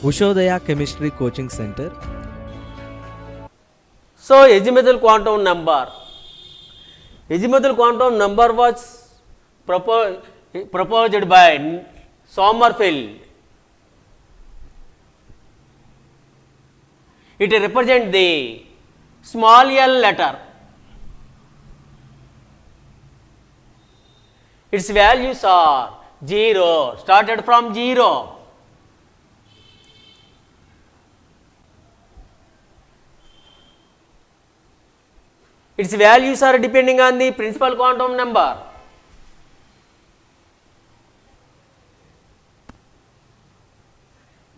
Ushodaya Chemistry Coaching Center. So, azimuthal quantum number. Azimuthal quantum number was proposed by Sommerfeld. It represents the small l letter. Its values are 0, started from 0. Its values are depending on the principal quantum number.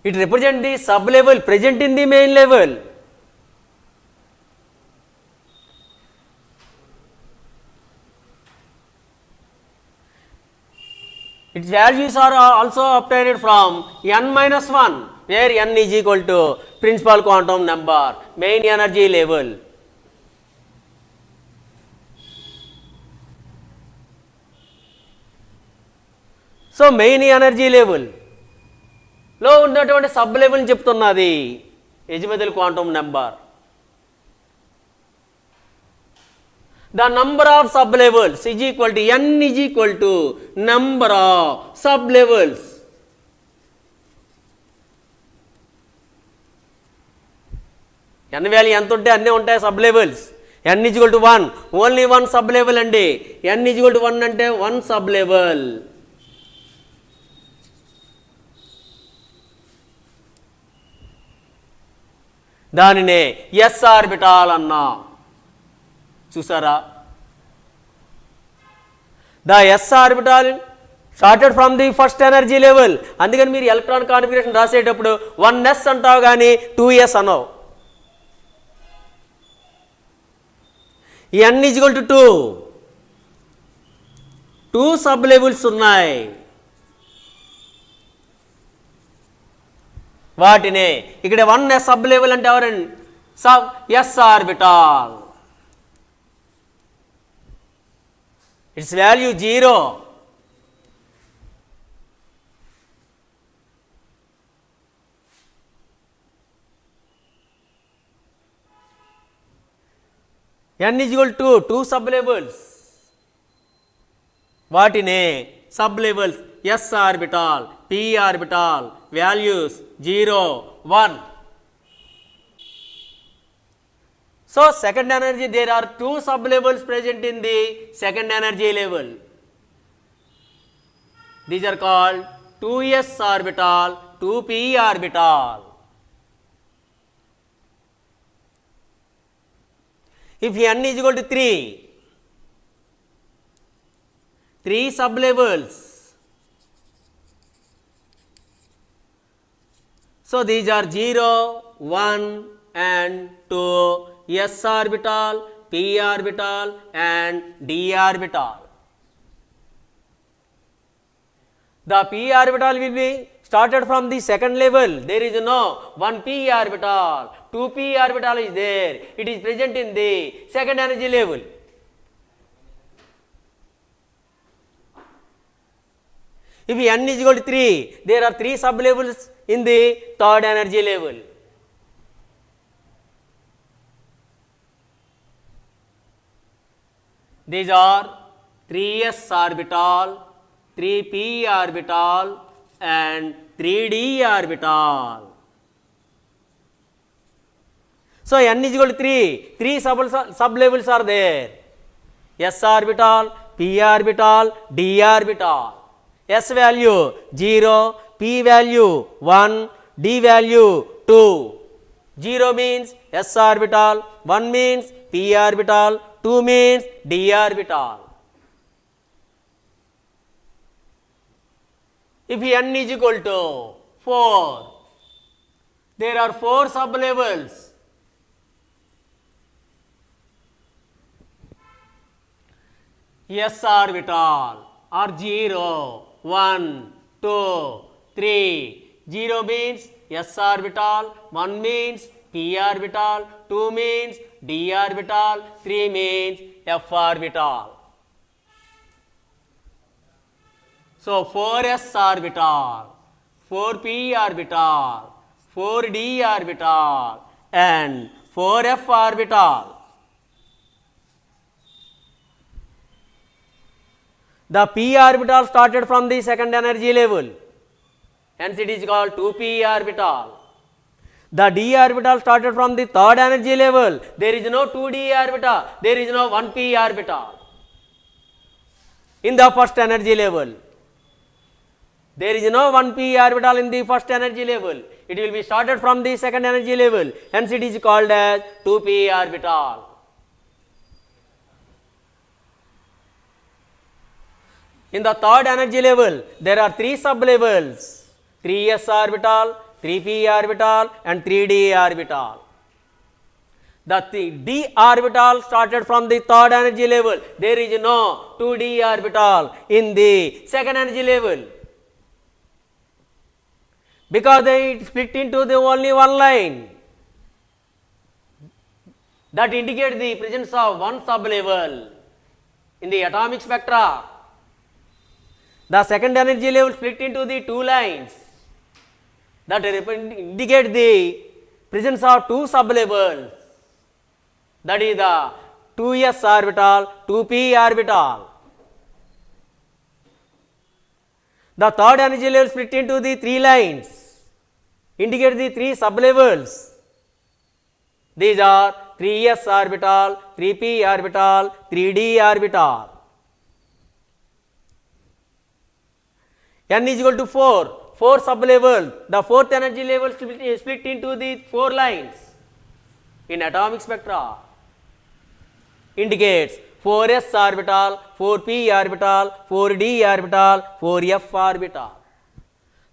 It represents the sub-level present in the main level. Its values are also obtained from n minus 1, where n is equal to principal quantum number, main energy level. So, main energy level లో ఉన్నటువంటి sub level చెప్తున్నది azimuthal quantum number. The number of sub levels is equal to n is equal to number of sub levels. n value ఎంత ఉంటే అన్నీ ఉంటాయి sub levels. n is equal to 1, only 1 sub level అండి. n is equal to 1 అంటే 1 sub level. దానినే S orbital అన్నా. చూసారా? The S orbital started from the first energy level. అందుకని మీరు ఎలక్ట్రాన్ కాన్ఫిగరేషన్ రాసేటప్పుడు 1s అంటావు కానీ 2s అనవు. n is equal to 2 sub levels ఉన్నాయి. వాటినే ఇక్కడ 1s సబ్ లెవెల్ అంటే ఎవరండి? Sub yes orbital. It's value 0. n is equal to 2 sub levels. వాటినే sub levels s orbital, p orbital, values 0, 1. So, second energy, there are 2 sub levels present in the second energy level. These are called 2s orbital, 2p orbital. If n is equal to 3 sub levels. So, these are 0, 1 and 2, s orbital, p orbital and d orbital. The p orbital will be started from the second level. There is no 1p orbital, 2p orbital is there. It is present in the second energy level. If n is equal to 3, there are 3 sub levels in the third energy level. These are 3s orbital, 3p orbital and 3d orbital. So, n is equal to 3 sub levels are there. s orbital, p orbital, d orbital. S value 0, p value 1, d value 2. 0 means s orbital, 1 means p orbital, 2 means d orbital. If n is equal to 4, there are 4 sub levels. S orbital are 0, 1, 2, 3. 0 means s orbital, 1 means p orbital, 2 means d orbital, 3 means f orbital. So, 4s orbital, 4p orbital, 4d orbital and 4f orbital. The p orbital started from the second energy level, hence it is called 2p orbital. The d orbital started from the third energy level. There is no 2d orbital, there is no 1p orbital. In the first energy level, there is no 1p orbital in the first energy level. It will be started from the second energy level, hence it is called as 2p orbital. In the third energy level, there are 3 sublevels: 3s orbital, 3p orbital and 3d orbital. The d orbital started from the third energy level. There is no 2d orbital in the second energy level, because they split into the only one line that indicates the presence of one sublevel in the atomic spectra. The second energy level split into the 2 lines that indicate the presence of 2 sublevels, that is the 2s orbital, 2p orbital. The third energy level split into the 3 lines, indicate the 3 sublevels. These are 3s orbital, 3p orbital, 3d orbital. N is equal to 4 sublevels. The fourth energy level split into the 4 lines in atomic spectra, indicates 4s orbital, 4p orbital, 4d orbital, 4f orbital.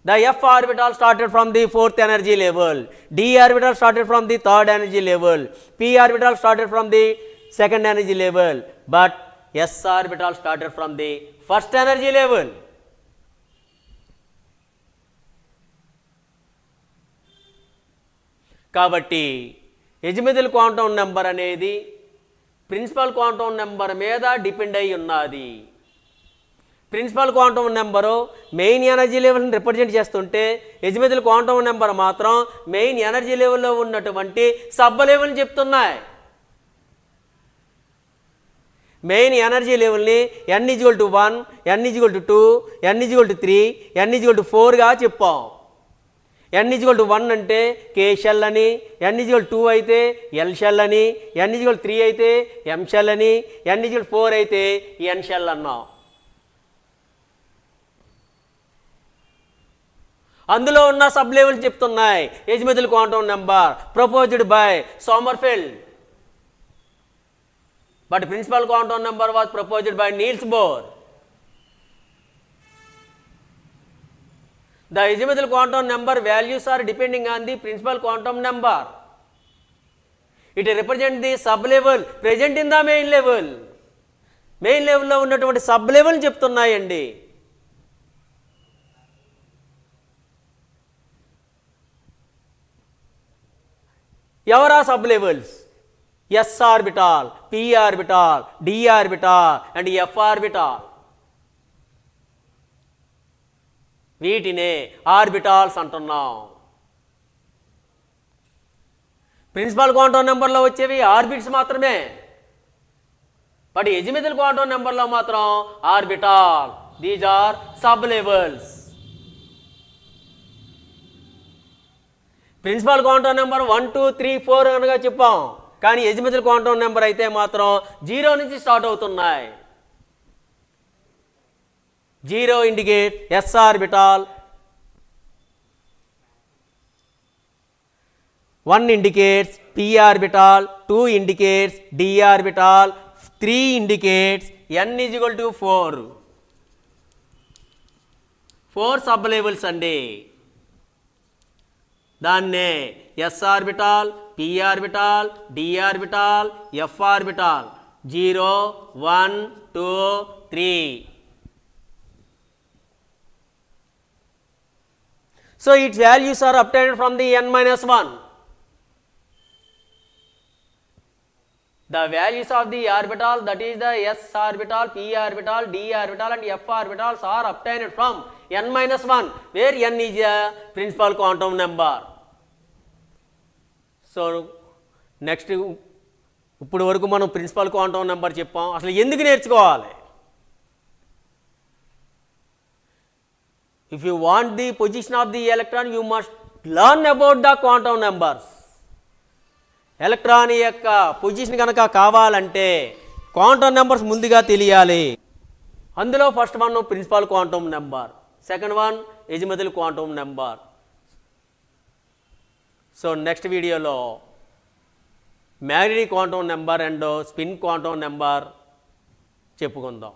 The f orbital started from the fourth energy level, d orbital started from the third energy level, p orbital started from the second energy level, but s orbital started from the first energy level. కాబట్టి azimuthal quantum number అనేది principal quantum number మీద depend అయి ఉన్నది. Principal quantum number main energy లెవెల్ని represent చేస్తుంటే, azimuthal quantum number మాత్రం main energy లెవెల్లో ఉన్నటువంటి సబ్ లెవెల్ని చెప్తున్నాయి. మెయిన్ ఎనర్జీ లెవెల్ని n = 1, n = 2, n = 3, n = 4గా చెప్పాం. n = 1 అంటే k షెల్ అని, n = 2 అయితే l షెల్ అని, n = 3 అయితే m షెల్ అని, n = 4 అయితే n షెల్ అన్నాం. అందులో ఉన్న సబ్ లెవెల్స్ చెప్తున్నాయి azimuthal quantum number proposed by Sommerfeld, but principal quantum number was proposed by Niels Bohr. The azimuthal quantum number values are depending on the principal quantum number. It represents the sub-level present in the main level. Main level లో ఉన్నటువంటి sub level చెప్తున్నాయండి. ఎవరా sub levels? s orbital, p orbital, d orbital and f orbital. వీటినే orbitals అంటున్నాం. Principal quantum నెంబర్లో వచ్చేవి orbits మాత్రమే, but azimuthal quantum నెంబర్లో మాత్రం orbital. These are sub levels. Principal quantum number 1, 2, 3, 4 అనగా చెప్పాం, కానీ ఎజిముథల్ క్వాంటం నెంబర్ అయితే మాత్రం 0 నుంచి స్టార్ట్ అవుతున్నాయి. 0 indicates s orbital, 1 indicates p orbital, 2 indicates d orbital, 3 indicates n = 4. 4 sub levels అండి. దాన్నే s orbital, p orbital, d orbital, f orbital 0, 1, 2, 3. So its values are obtained from the n-1. The values of the orbital, that is the s orbital, p orbital, d orbital and f orbitals are obtained from n-1, where n is a principal quantum number. So next ఇప్పుడు వరకు మనం principal quantum number చెప్పాం. అసలు ఎందుకు నేర్చుకోవాలి? If you want the position of the electron you must learn about the quantum numbers. Electron యొక్క position కనుక కావాలంటే క్వాంటమ్ నెంబర్స్ ముందుగా తెలియాలి. అందులో first one principal quantum number, second one azimuthal quantum number. So next వీడియోలో magnetic quantum number and spin quantum number చెప్పుకుందాం.